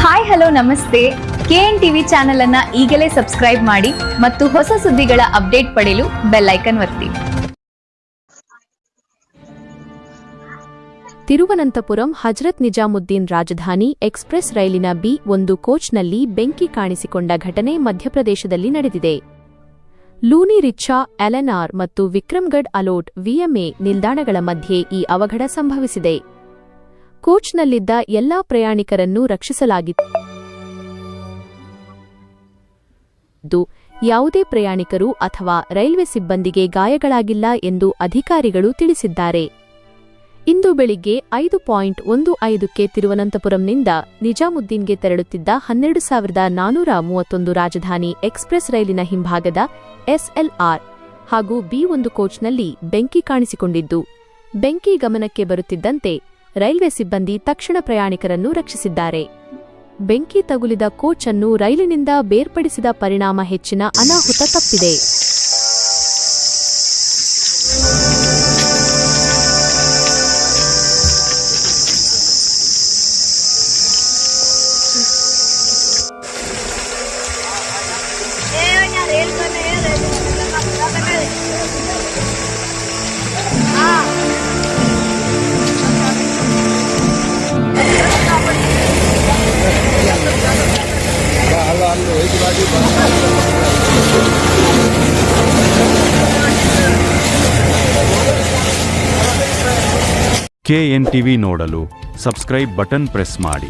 Hi hello ನಮಸ್ತೆ. K N TV channel ಅನ್ನ ಈಗಲೇ ಸಬ್ಸ್ಕ್ರೈಬ್ ಮಾಡಿ ಮತ್ತು ಹೊಸ ಸುದ್ದಿಗಳ ಅಪ್ಡೇಟ್ ಪಡೆಯಲು ಬೆಲ್ ಐಕಾನ್ ಒತ್ತಿ. ತಿರುವನಂತಪುರಂ ಹಜರತ್ ನಿಜಾಮುದ್ದೀನ್ ರಾಜಧಾನಿ ಎಕ್ಸ್‌ಪ್ರೆಸ್ ರೈಲಿನ ಬಿ1 ಕೋಚ್ನಲ್ಲಿ ಬೆಂಕಿ ಕಾಣಿಸಿಕೊಂಡ ಘಟನೆ ಮಧ್ಯಪ್ರದೇಶದಲ್ಲಿ ನಡೆದಿದೆ. ಲೂನಿ ರಿಚ್ಚಾ, ಎಲ್ಎನ್ಆರ್ ಮತ್ತು ವಿಕ್ರಮ್ಗಢ್ ಅಲೋಟ್ ವಿಎಂಎ ನಿಲ್ದಾಣಗಳ ಮಧ್ಯೆ ಈ ಅವಘಡ ಸಂಭವಿಸಿದೆ. ಕೋಚ್ನಲ್ಲಿದ್ದ ಎಲ್ಲಾ ಪ್ರಯಾಣಿಕರನ್ನು ರಕ್ಷಿಸಲಾಗಿದ್ದು, ಯಾವುದೇ ಪ್ರಯಾಣಿಕರು ಅಥವಾ ರೈಲ್ವೆ ಸಿಬ್ಬಂದಿಗೆ ಗಾಯಗಳಾಗಿಲ್ಲ ಎಂದು ಅಧಿಕಾರಿಗಳು ತಿಳಿಸಿದ್ದಾರೆ. ಇಂದು ಬೆಳಿಗ್ಗೆ 5:15ಕ್ಕೆ ತಿರುವನಂತಪುರಂನಿಂದ ನಿಜಾಮುದ್ದೀನ್ಗೆ ತೆರಳುತ್ತಿದ್ದ 12,431 ರಾಜಧಾನಿ ಎಕ್ಸ್‌ಪ್ರೆಸ್ ರೈಲಿನ ಹಿಂಭಾಗದ ಎಸ್ಎಲ್ಆರ್ ಹಾಗೂ ಬಿ1 ಕೋಚ್ನಲ್ಲಿ ಬೆಂಕಿ ಕಾಣಿಸಿಕೊಂಡಿದ್ದು, ಬೆಂಕಿ ಗಮನಕ್ಕೆ ಬರುತ್ತಿದ್ದಂತೆ ರೈಲ್ವೆ ಸಿಬ್ಬಂದಿ ತಕ್ಷಣ ಪ್ರಯಾಣಿಕರನ್ನು ರಕ್ಷಿಸಿದ್ದಾರೆ. ಬೆಂಕಿ ತಗುಲಿದ ಕೋಚ್ ಅನ್ನು ರೈಲಿನಿಂದ ಬೇರ್ಪಡಿಸಿದ ಪರಿಣಾಮ ಹೆಚ್ಚಿನ ಅನಾಹುತ ತಪ್ಪಿದೆ. ಕೆಎನ್ ಟಿವಿ ನೋಡಲು ಸಬ್ಸ್ಕ್ರೈಬ್ ಬಟನ್ ಪ್ರೆಸ್ ಮಾಡಿ.